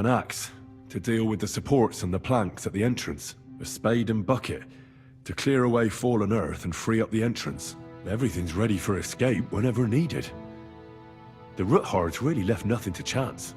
An axe, to deal with the supports and the planks at the entrance. A spade and bucket, to clear away fallen earth and free up the entrance. Everything's ready for escape whenever needed. The root hordes really left nothing to chance.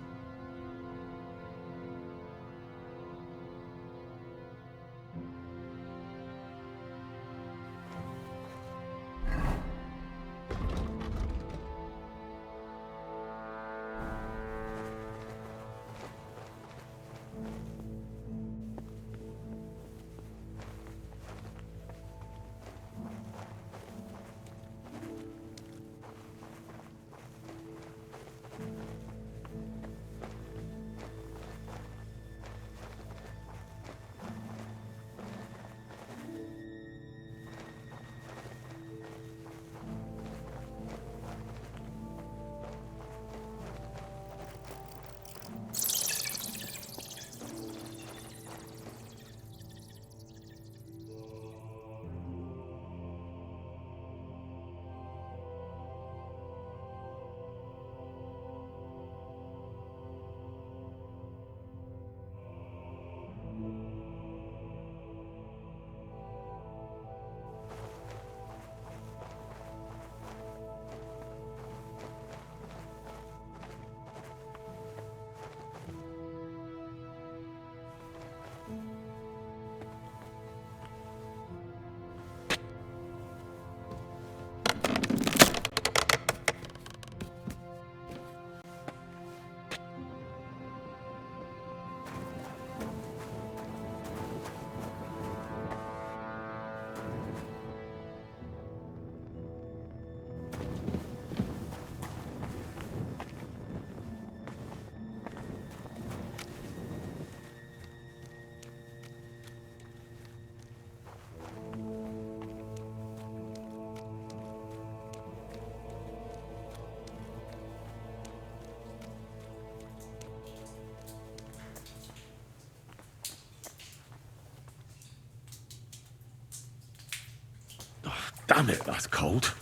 Damn it, that's cold.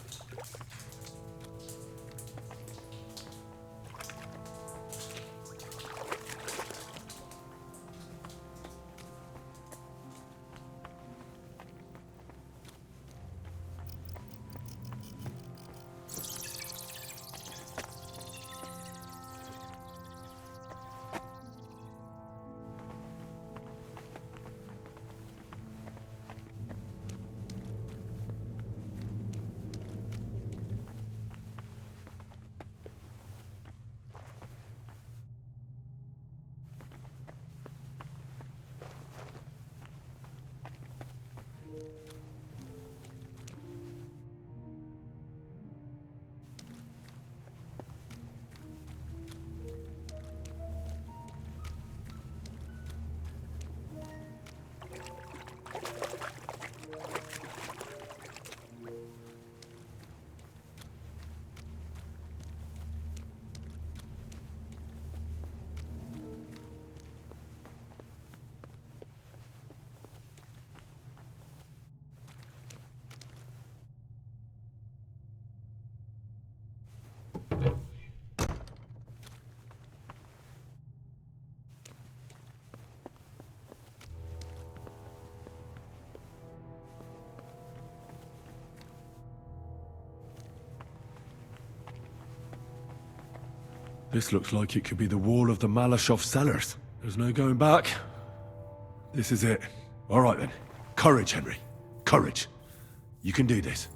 This looks like it could be the wall of the Maleshov cellars. There's no going back. This is it. All right then. Courage, Henry. Courage. You can do this.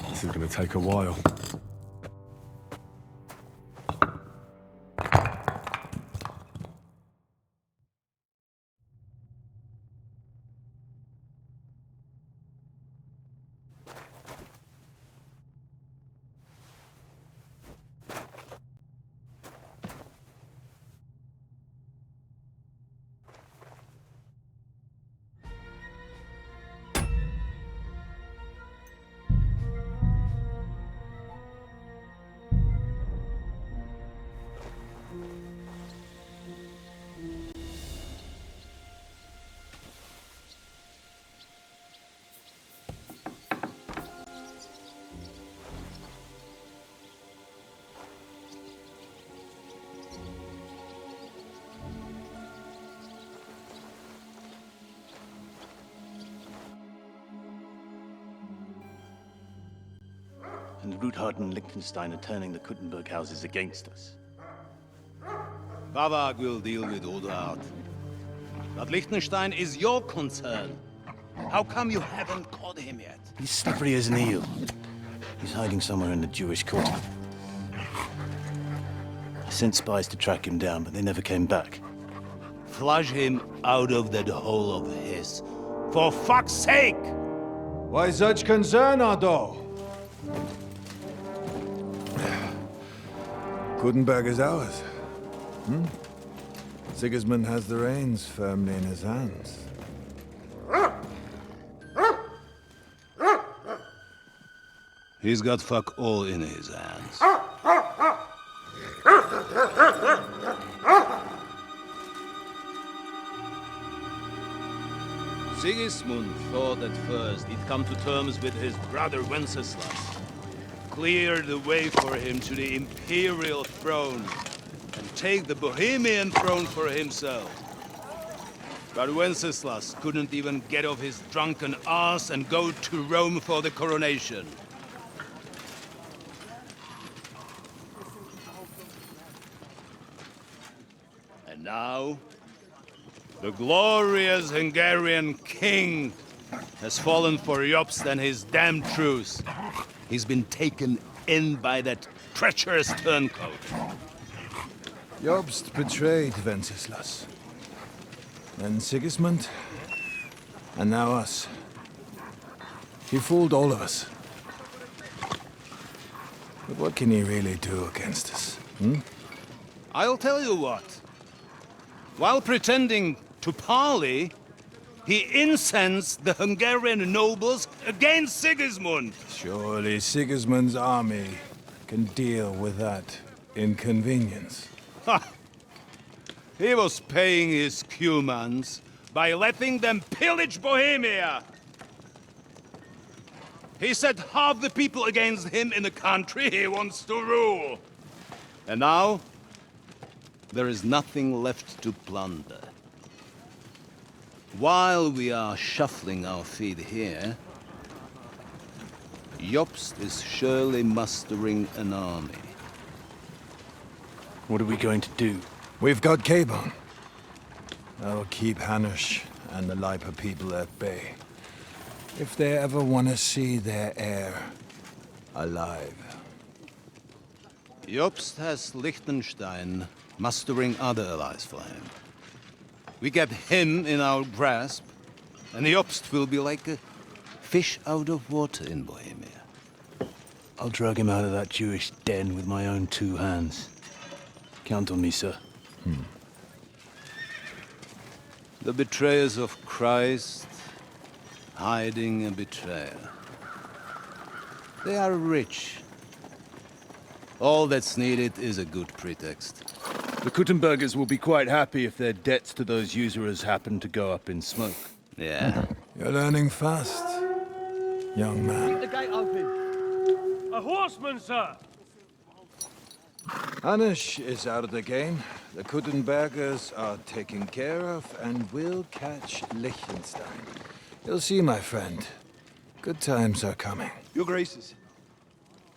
This is going to take a while. and Ruthard and Liechtenstein are turning the Kuttenberg houses against us. Bavag will deal with Ruthard. But Liechtenstein is your concern. How come you haven't caught him yet? He's slippery as an eel. He's hiding somewhere in the Jewish quarter. I sent spies to track him down, but they never came back. Flush him out of that hole of his. For fuck's sake! Why such concern, Ardo? Kuttenberg is ours. Sigismund has the reins firmly in his hands. He's got fuck all in his hands. Sigismund thought at first he'd come to terms with his brother Wenceslas, clear the way for him to the imperial throne, and take the Bohemian throne for himself. But Wenceslas couldn't even get off his drunken ass and go to Rome for the coronation. And now, the glorious Hungarian king has fallen for Jobst and his damned truce. He's been taken in by that treacherous turncoat. Jobst betrayed Wenceslas. Then Sigismund, and now us. He fooled all of us. But what can he really do against us? I'll tell you what. While pretending to parley, he incensed the Hungarian nobles against Sigismund. Surely Sigismund's army can deal with that inconvenience. Ha! He was paying his Cumans by letting them pillage Bohemia. He set half the people against him in the country he wants to rule. And now, there is nothing left to plunder. While we are shuffling our feet here, Jobst is surely mustering an army. What are we going to do? We've got Cabon. That'll keep Hanush and the Lipa people at bay. If they ever want to see their heir alive. Jobst has Liechtenstein mustering other allies for him. We get him in our grasp, and Jobst will be like a fish out of water in Bohemia. I'll drag him out of that Jewish den with my own 2 hands. Count on me, sir. The betrayers of Christ, hiding a betrayer. They are rich. All that's needed is a good pretext. The Kuttenbergers will be quite happy if their debts to those usurers happen to go up in smoke. Yeah. You're learning fast, young man. The gate open. A horseman, sir! Hanush is out of the game. The Kuttenbergers are taken care of, and we'll catch Liechtenstein. You'll see, my friend. Good times are coming. Your Graces,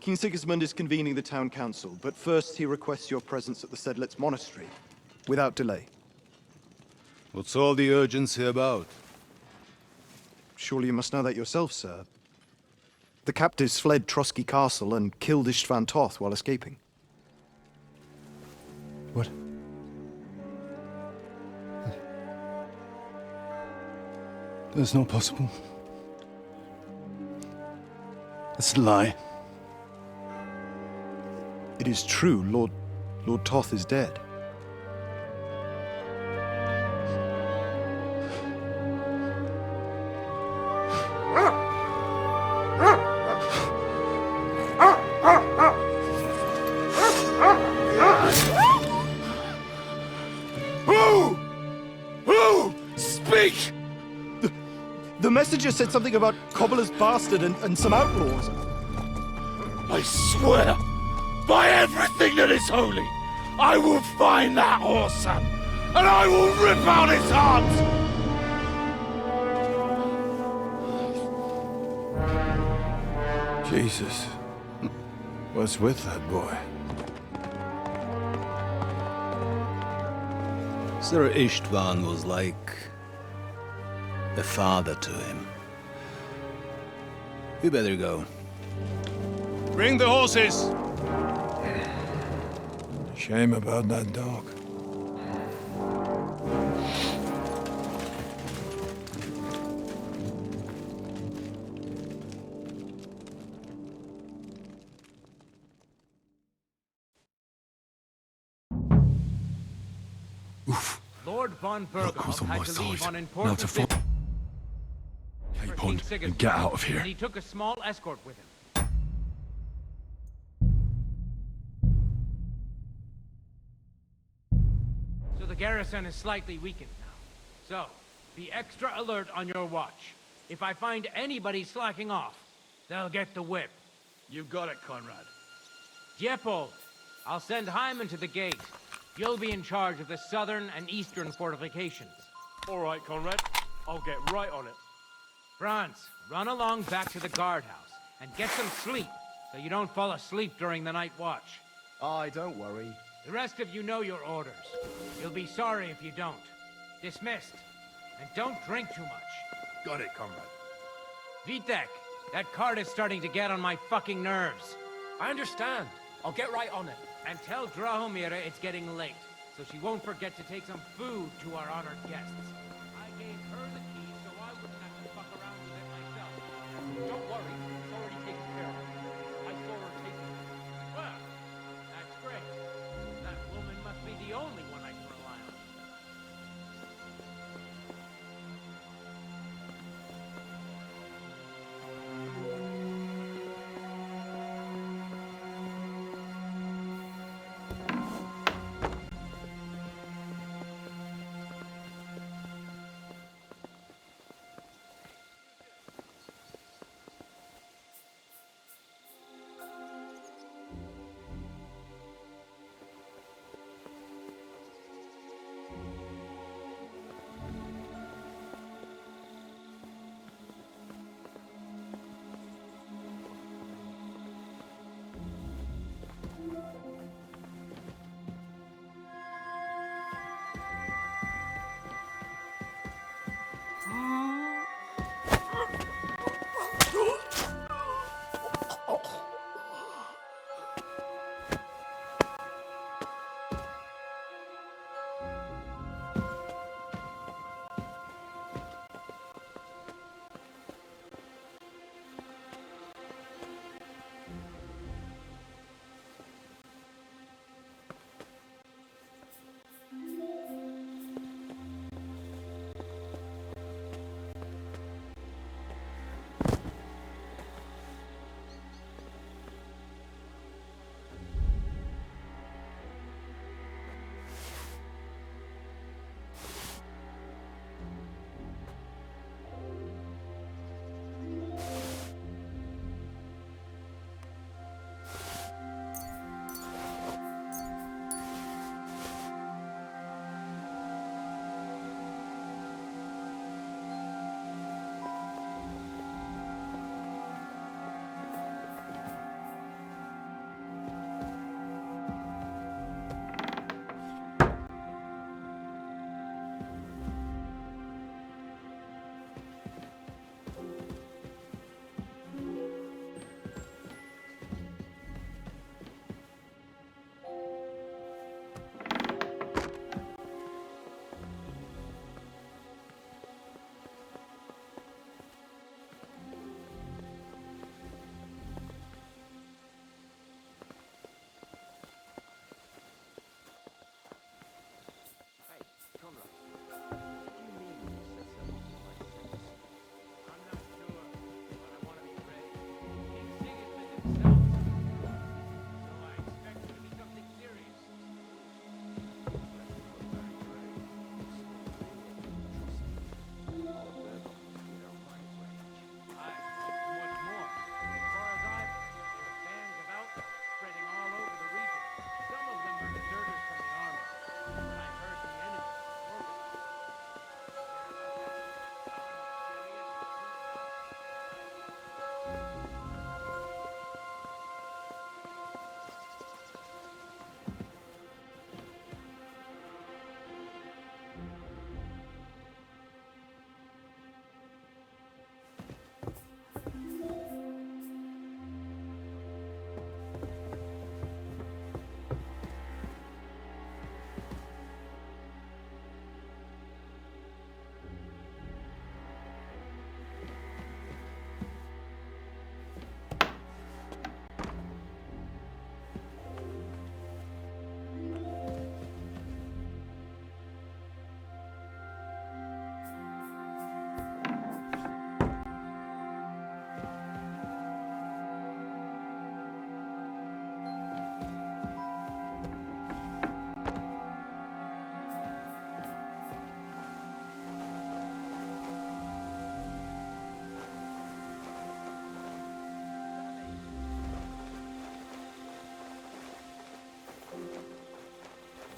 King Sigismund is convening the town council, but first he requests your presence at the Sedlitz monastery, without delay. What's all the urgency about? Surely you must know that yourself, sir. The captives fled Trotsky Castle and killed Istvan Toth while escaping. What? That's not possible. That's a lie. It is true, Lord Toth is dead. Who? Speak! The messenger said something about Cobbler's bastard and some outlaws. I swear, by everything that is holy, I will find that whoreson, and I will rip out his heart! Jesus. What's with that boy? Sir Istvan was like a father to him. We better go. Bring the horses! Shame about that dog. Lord von Look who's Berghoff on my had to leave side. on Now important to business find for Cape on King and get out of Sigismund, here. and he took a small escort with him. So the garrison is slightly weakened now. So, be extra alert on your watch. If I find anybody slacking off, they'll get the whip. You've got it, Conrad. Diepold, I'll send Hyman to the gate. You'll be in charge of the southern and eastern fortifications. All right, Conrad. I'll get right on it. Franz, run along back to the guardhouse and get some sleep so you don't fall asleep during the night watch. Aye, don't worry. The rest of you know your orders. You'll be sorry if you don't. Dismissed. And don't drink too much. Got it, Conrad. Vitek, that cart is starting to get on my fucking nerves. I understand. I'll get right on it. And tell Drahomira it's getting late, so she won't forget to take some food to our honored guests. I gave her the key so I wouldn't have to fuck around with it myself. Don't worry. It's already taken care of. I saw her take it. Well, that's great. That woman must be the only one I can rely on.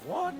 What?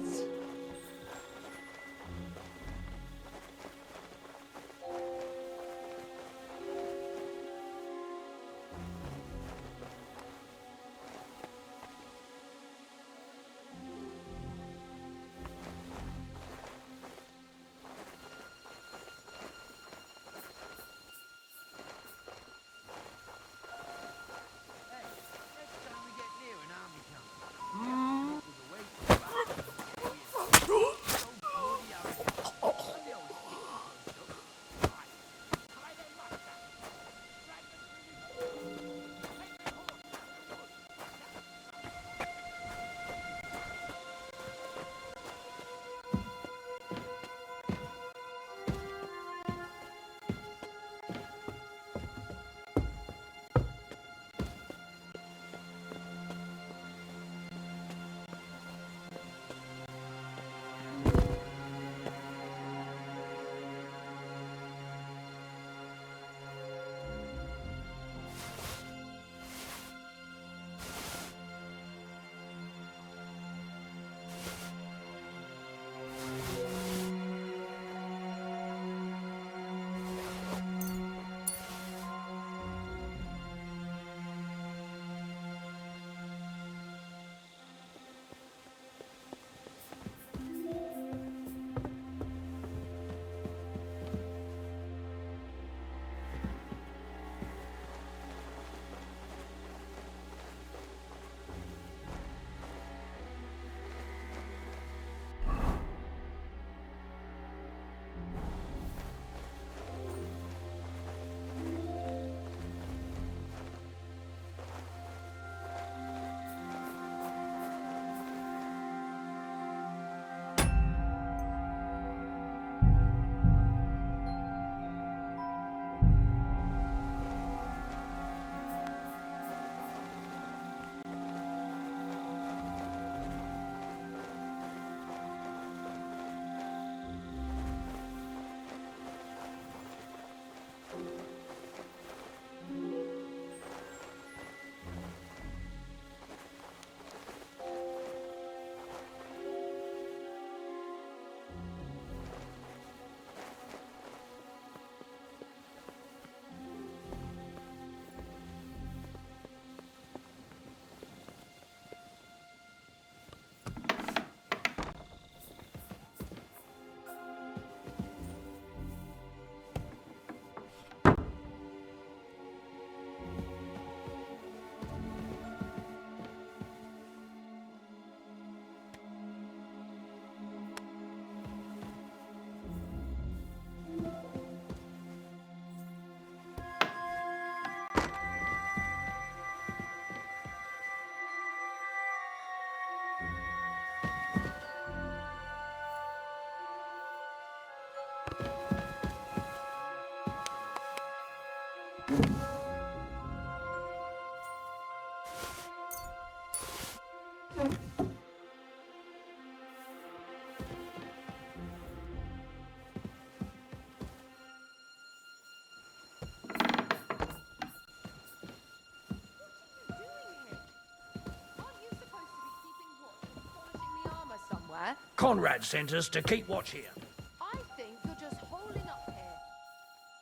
Conrad sent us to keep watch here. I think you're just holding up here.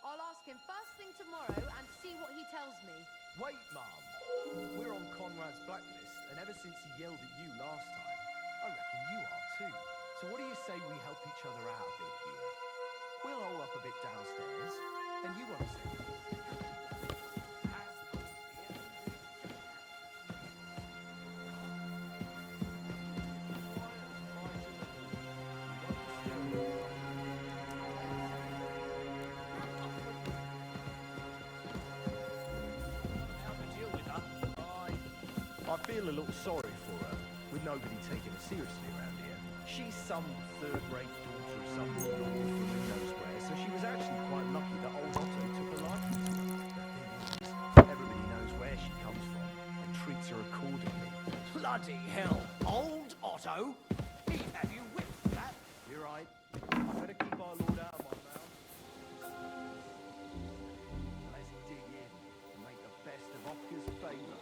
I'll ask him first thing tomorrow and see what he tells me. Wait, Mum. We're on Conrad's blacklist, and ever since he yelled at you last time, I reckon you are too. So what do you say we help each other out a bit here? We'll hole up a bit downstairs, and you won't see. I feel a little sorry for her, with nobody taking her seriously around here. She's some third-rate daughter of some lord from who knows where, so she was actually quite lucky that old Otto took her liking to her. The thing is, everybody knows where she comes from and treats her accordingly. Bloody hell. Old Otto? He'd have you whipped for that. You're right. I better keep our lord out of my mouth. Let's dig in and make the best of Oscar's favour.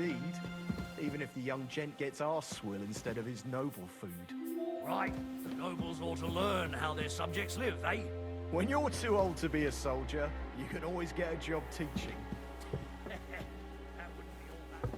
indeed. Even if the young gent gets our swill instead of his noble food. Right, the nobles ought to learn how their subjects live, eh? When you're too old to be a soldier, you can always get a job teaching. That wouldn't be all that.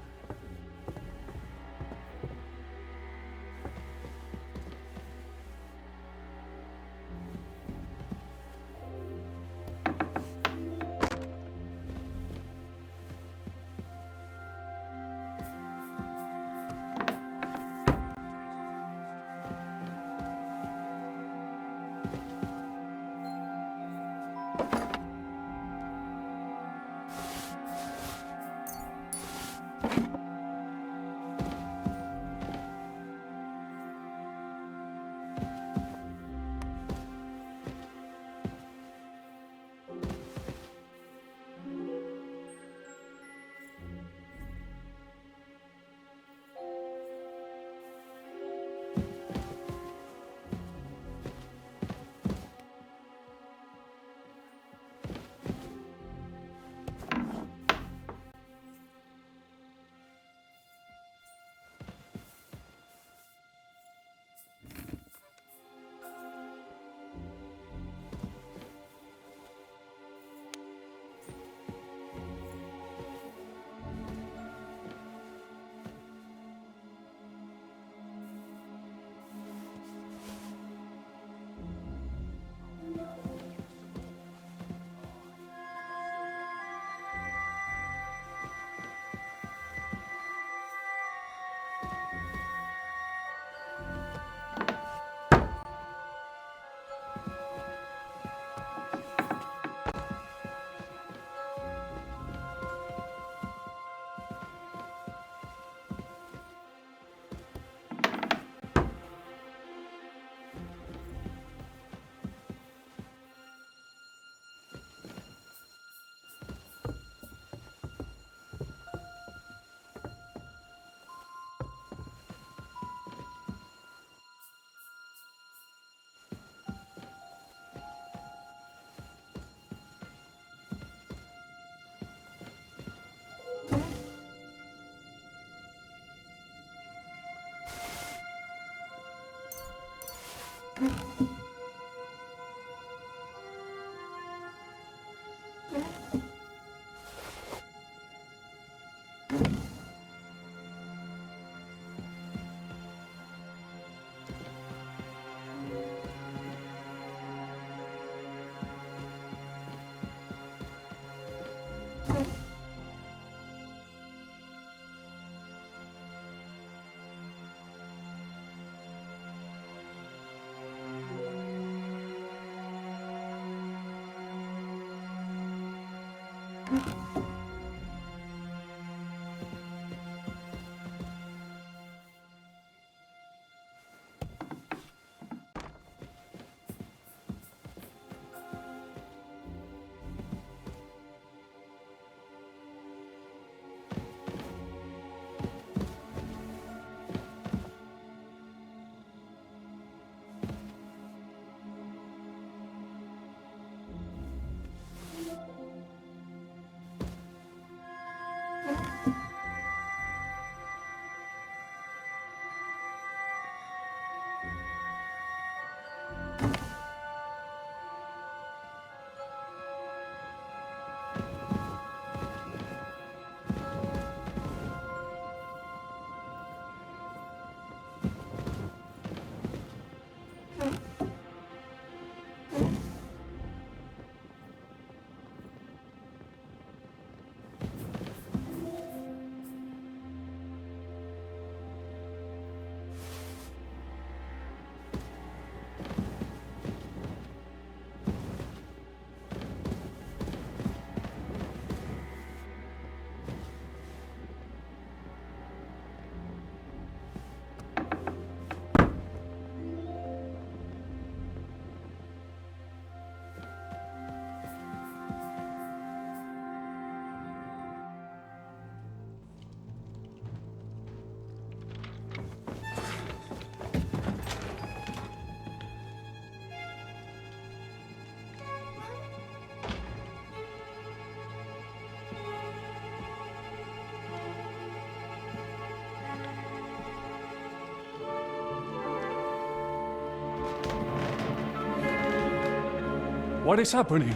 What is happening?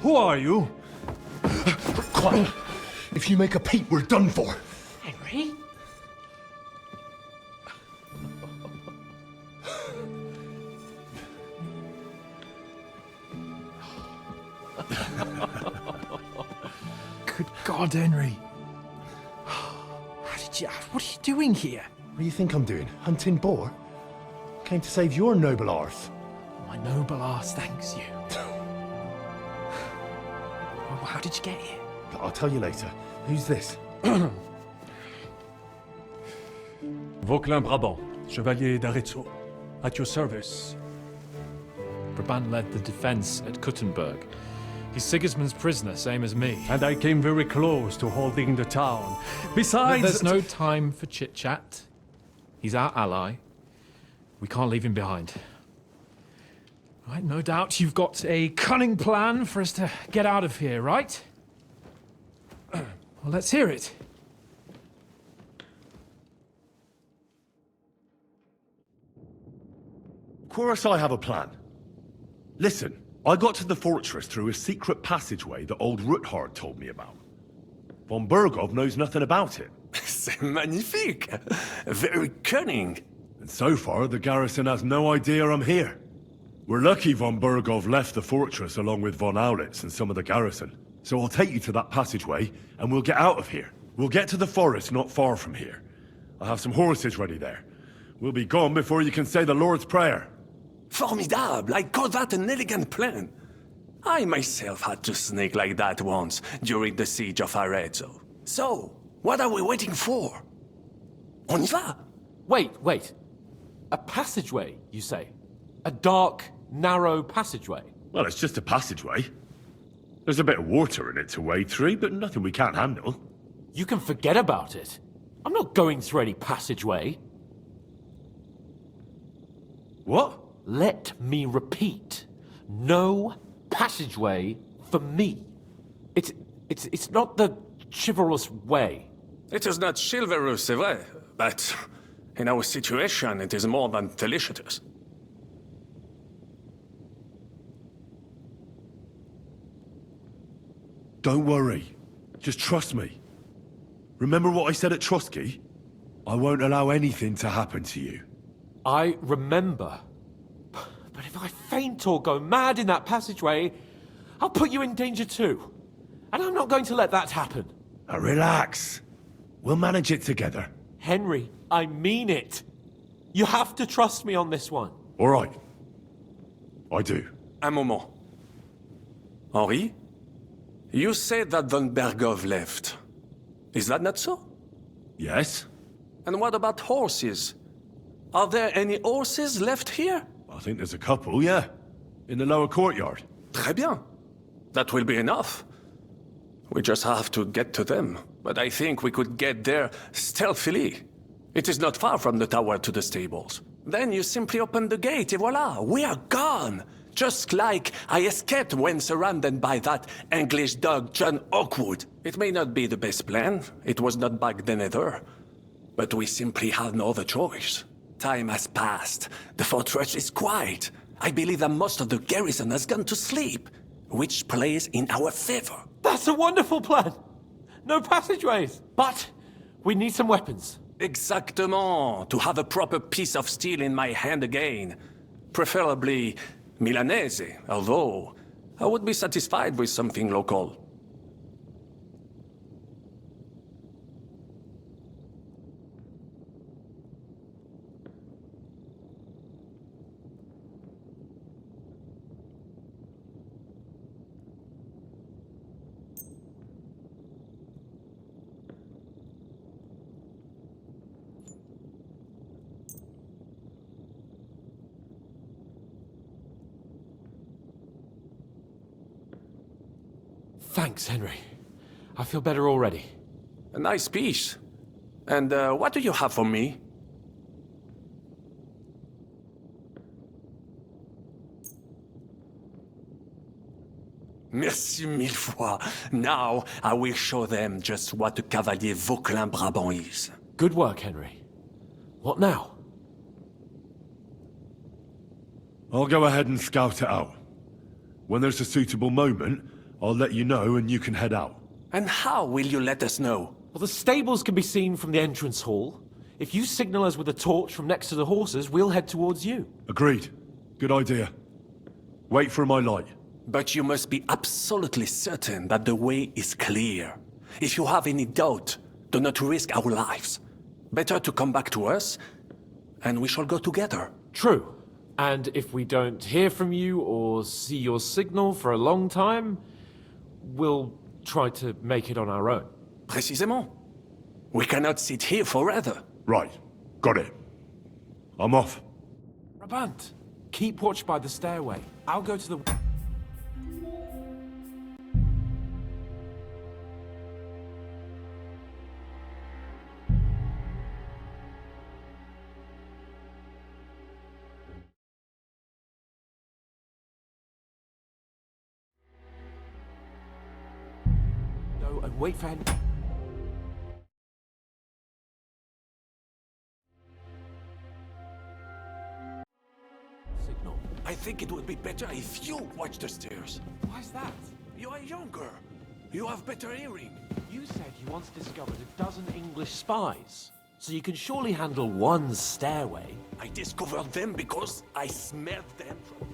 Who are you? Quiet. If you make a peep, we're done for. Henry? Good God, Henry. What are you doing here? What do you think I'm doing? Hunting boar? Came to save your noble arse. My noble arse thanks you. Well, how did you get here? I'll tell you later. Who's this? Vauquelin-Brabant, Chevalier d'Arezzo. At your service. Brabant led the defense at Kuttenberg. He's Sigismund's prisoner, same as me. And I came very close to holding the town. Besides... There's no time for chit-chat. He's our ally. We can't leave him behind. Right, no doubt you've got a cunning plan for us to get out of here, right? Well, let's hear it. Of course I have a plan. Listen, I got to the fortress through a secret passageway that old Ruthard told me about. Von Bergov knows nothing about it. C'est magnifique! Very cunning. And so far, the garrison has no idea I'm here. We're lucky Von Bergov left the fortress along with Von Aulitz and some of the garrison. So I'll take you to that passageway, and we'll get out of here. We'll get to the forest not far from here. I have some horses ready there. We'll be gone before you can say the Lord's Prayer. Formidable! I call that an elegant plan. I myself had to sneak like that once during the siege of Arezzo. So, what are we waiting for? On y va! Wait. A passageway, you say? A dark, narrow passageway? Well, it's just a passageway. There's a bit of water in it to wade through, but nothing we can't handle. You can forget about it. I'm not going through any passageway. What? Let me repeat. No passageway for me. It's not the chivalrous way. It is not chivalrous, c'est vrai, but in our situation, it is more than delicious. Don't worry. Just trust me. Remember what I said at Trotsky? I won't allow anything to happen to you. I remember. But if I faint or go mad in that passageway, I'll put you in danger too. And I'm not going to let that happen. Now relax. We'll manage it together. Henry, I mean it. You have to trust me on this one. All right. I do. Un moment. Henri? You said that Von Bergov left. Is that not so? Yes. And what about horses? Are there any horses left here? I think there's a couple, yeah. In the lower courtyard. Très bien. That will be enough. We just have to get to them. But I think we could get there stealthily. It is not far from the tower to the stables. Then you simply open the gate, et voila, we are gone! Just like I escaped when surrounded by that English dog John Oakwood. It may not be the best plan, it was not back then either. But we simply had no other choice. Time has passed. The fortress is quiet. I believe that most of the garrison has gone to sleep, which plays in our favor. That's a wonderful plan! No passageways! But we need some weapons. Exactement. To have a proper piece of steel in my hand again. Preferably Milanese, although I would be satisfied with something local. Thanks, Henry. I feel better already. A nice piece. And what do you have for me? Merci mille fois. Now I will show them just what a Cavalier Vauquelin-Brabant is. Good work, Henry. What now? I'll go ahead and scout it out. When there's a suitable moment, I'll let you know and you can head out. And how will you let us know? Well, the stables can be seen from the entrance hall. If you signal us with a torch from next to the horses, we'll head towards you. Agreed. Good idea. Wait for my light. But you must be absolutely certain that the way is clear. If you have any doubt, do not risk our lives. Better to come back to us, and we shall go together. True. And if we don't hear from you or see your signal for a long time, we'll try to make it on our own. Précisément. We cannot sit here forever. Right. Got it. I'm off. Brabant, keep watch by the stairway. I'll go to the... and wait for him. Signal. I think it would be better if you watch the stairs. Why's that? You are younger. You have better hearing. You said you once discovered a dozen English spies. So you can surely handle one stairway. I discovered them because I smelled them from...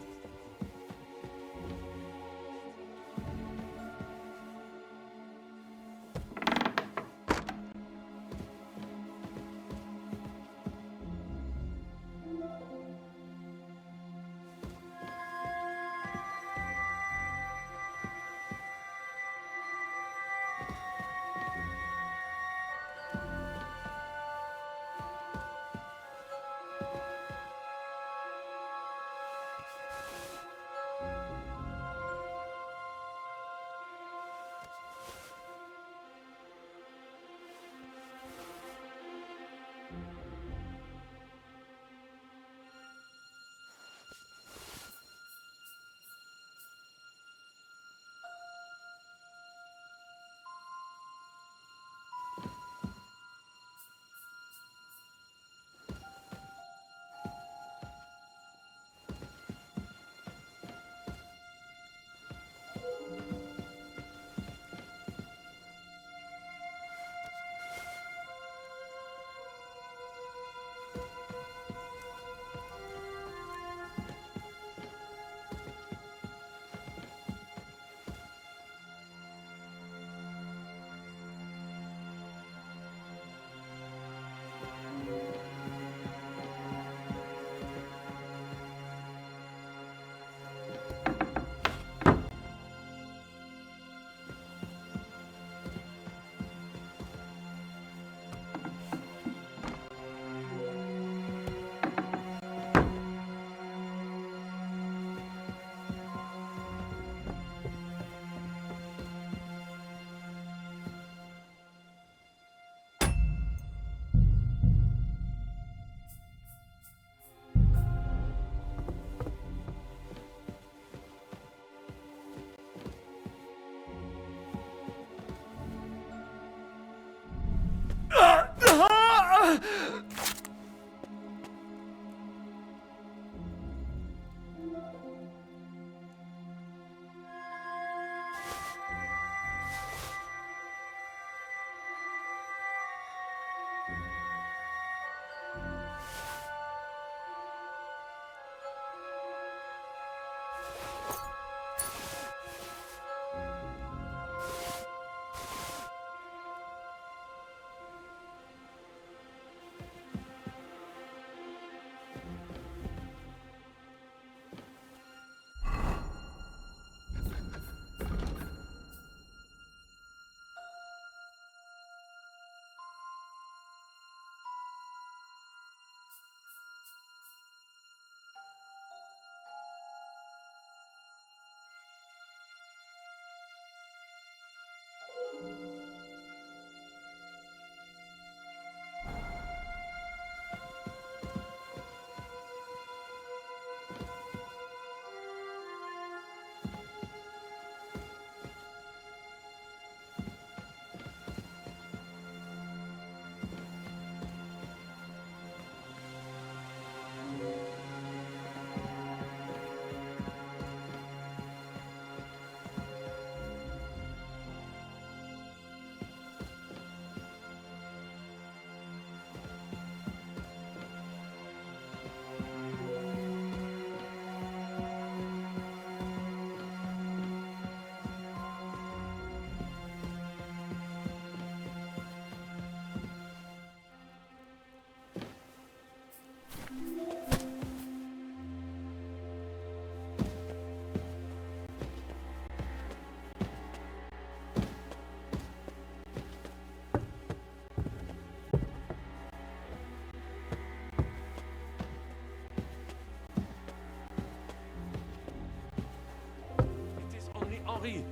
Sorry.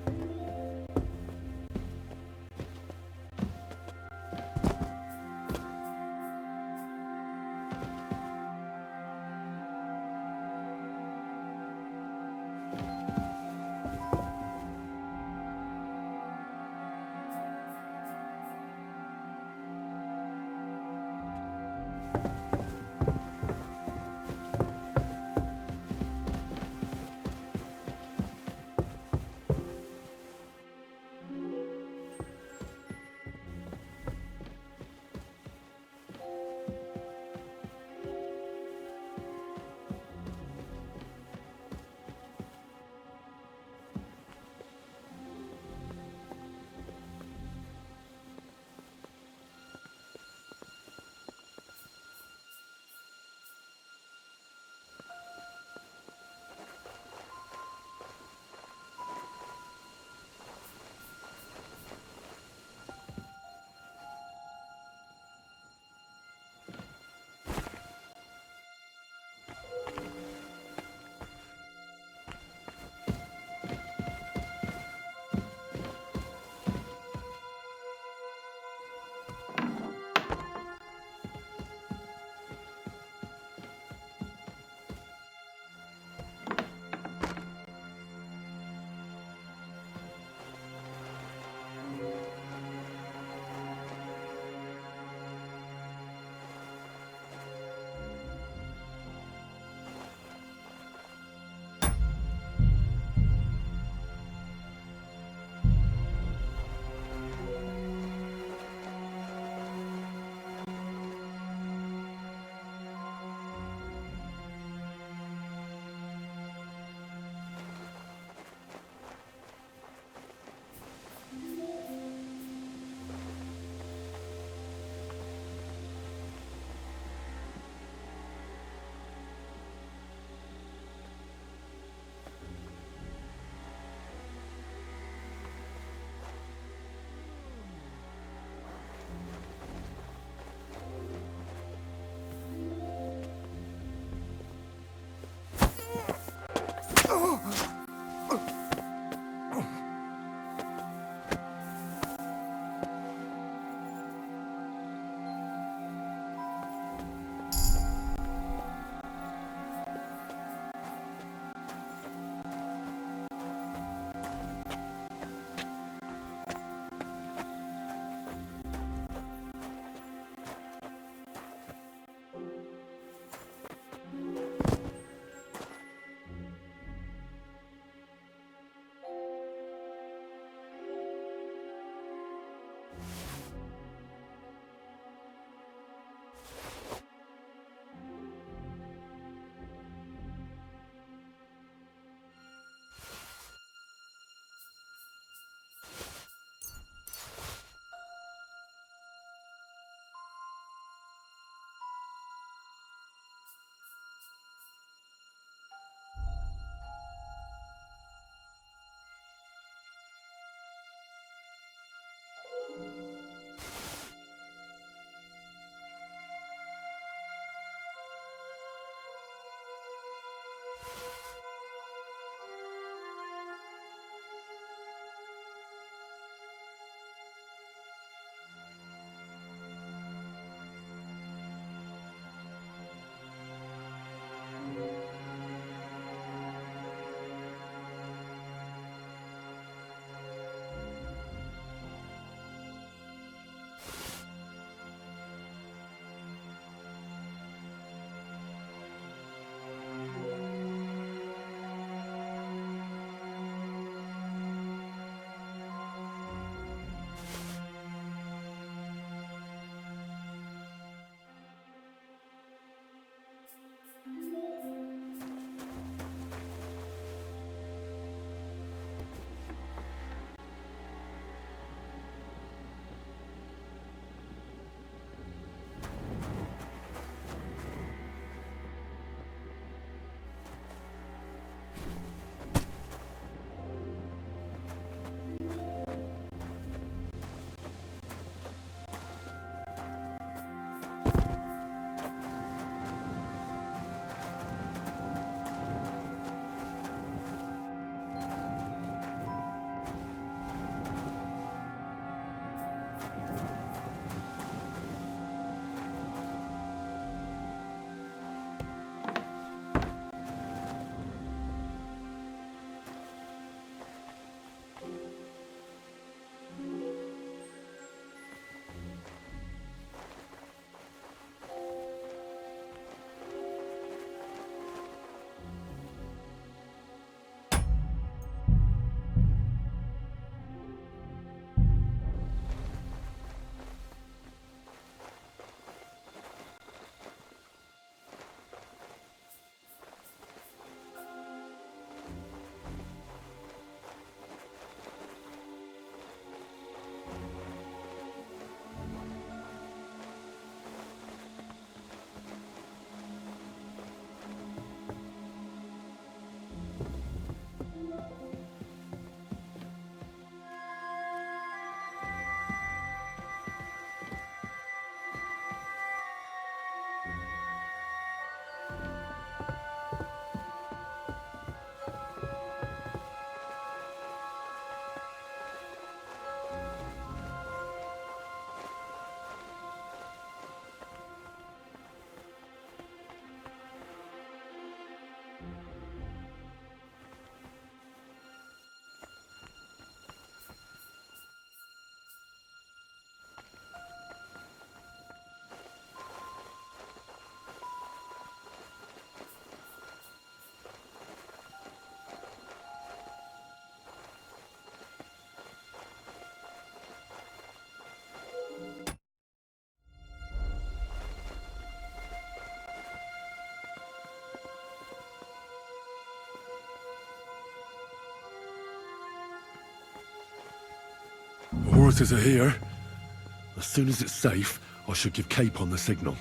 The horses are here. As soon as it's safe, I should give Cape on the signal.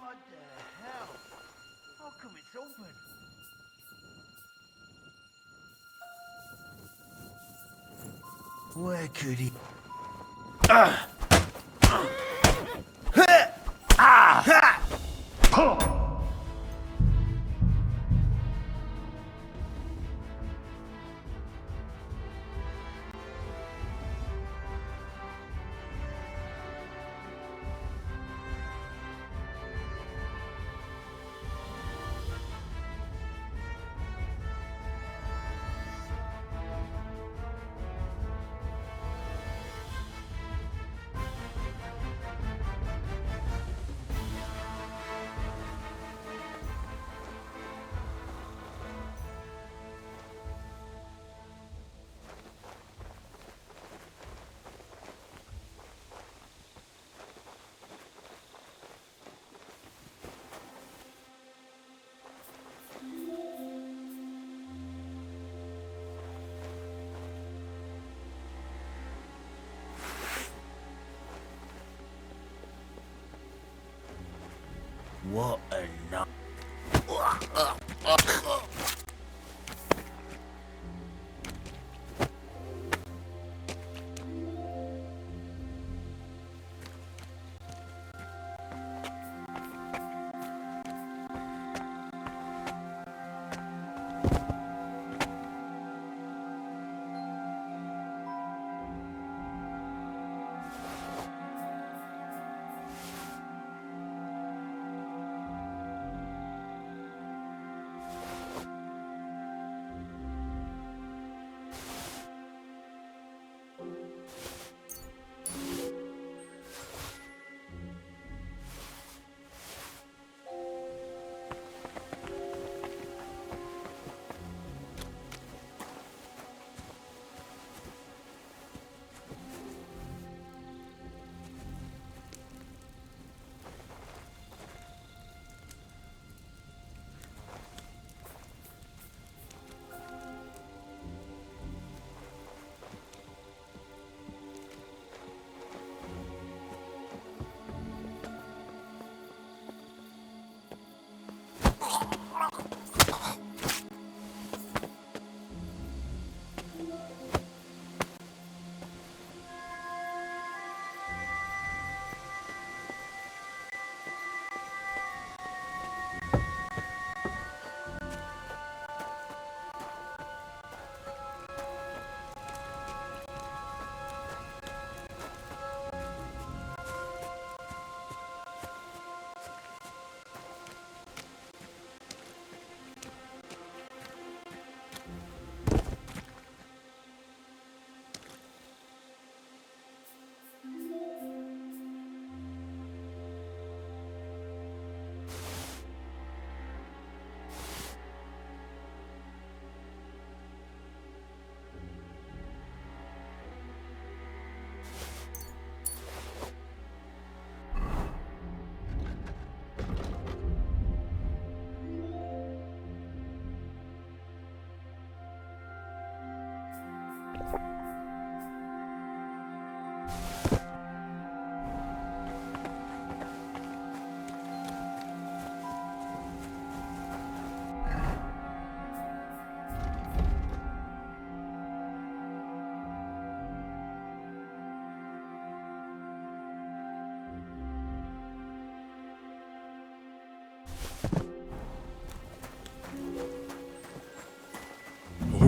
What the hell? How come it's open? Where could he... What a nut.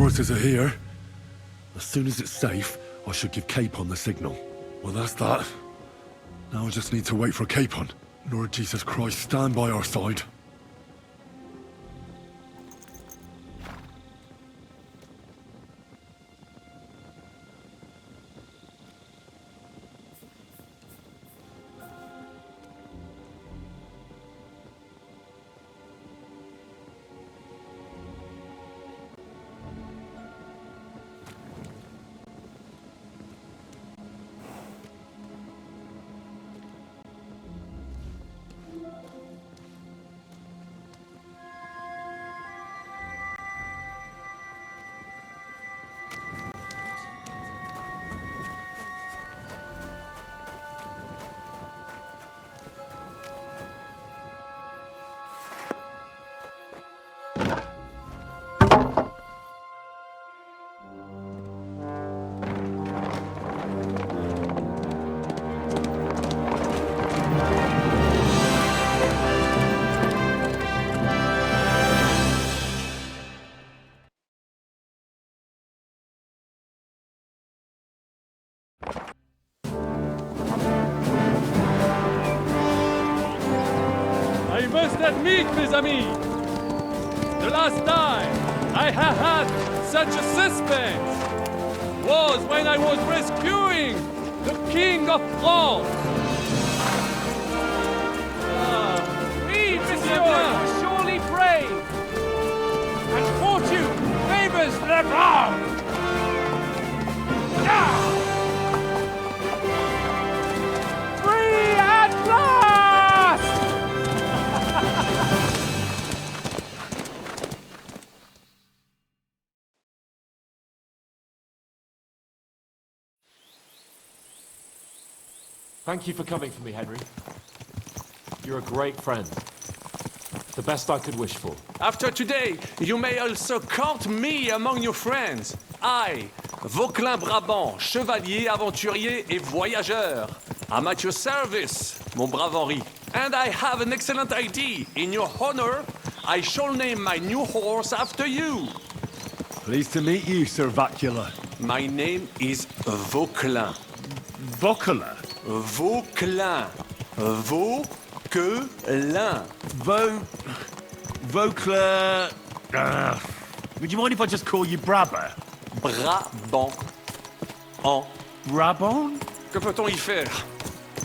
forces are here. As soon as it's safe, I should give Capon the signal. Well, that's that. Now I just need to wait for Capon. Lord Jesus Christ, stand by our side. I must admit, mes amis, the last time I have had such a suspense was when I was rescuing the King of France. Oui, monsieur, you're surely brave. And fortune favors the brave. Free at last! Thank you for coming for me, Henry. You're a great friend. The best I could wish for. After today, you may also count me among your friends. I, Vauquelin-Brabant, chevalier, aventurier et voyageur. I'm at your service, mon brave Henri. And I have an excellent idea. In your honor, I shall name my new horse after you. Pleased to meet you, Sir Vacula. My name is Vauquelin. Vauquelin? Vauquelin. Vauquelin. Vauquelin... would you mind if I just call you Brabber? Brabant. En Brabant? Que peut-on y faire?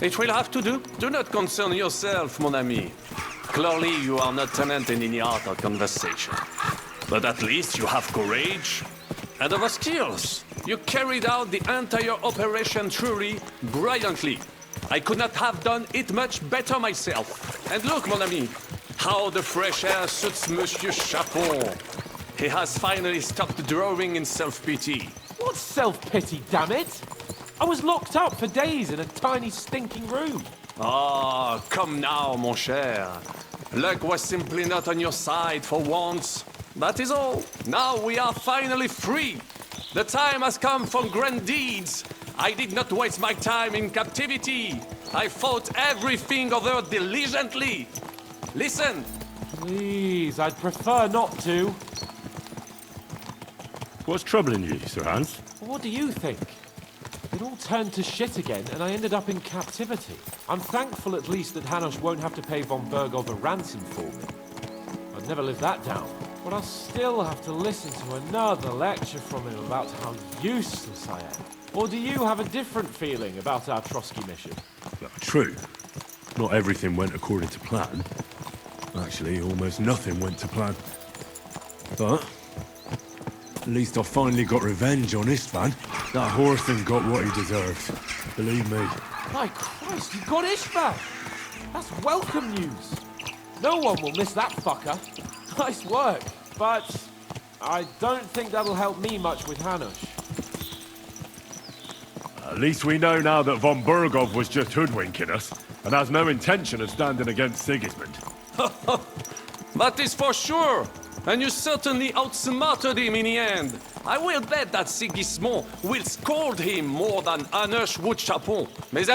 It will have to do. Do not concern yourself, mon ami. Clearly, you are not tenant in any art or conversation. But at least you have courage and other skills. You carried out the entire operation truly brilliantly. I could not have done it much better myself. And look, mon ami, how the fresh air suits Monsieur Chapon. He has finally stopped drawing in self-pity. What self-pity, damn it? I was locked up for days in a tiny stinking room. Ah, come now, mon cher. Luck was simply not on your side for once. That is all. Now we are finally free. The time has come for grand deeds. I did not waste my time in captivity. I fought everything over diligently. Listen. Please, I'd prefer not to. What's troubling you, Sir Hans? What do you think? It all turned to shit again, and I ended up in captivity. I'm thankful at least that Hanush won't have to pay von Bergov a ransom for me. I'd never live that down. But I'll still have to listen to another lecture from him about how useless I am. Or do you have a different feeling about our Trotsky mission? Well, true. Not everything went according to plan. Actually, almost nothing went to plan. But at least I finally got revenge on Istvan. That Horthen got what he deserved. Believe me. My Christ, you got Ishbak! That's welcome news. No one will miss that fucker. Nice work, but I don't think that'll help me much with Hanush. At least we know now that von Bergov was just hoodwinking us, and has no intention of standing against Sigismund. That is for sure. And you certainly outsmarted him in the end. I will bet that Sigismund will scold him more than Hanush would Chapon. Mes amis,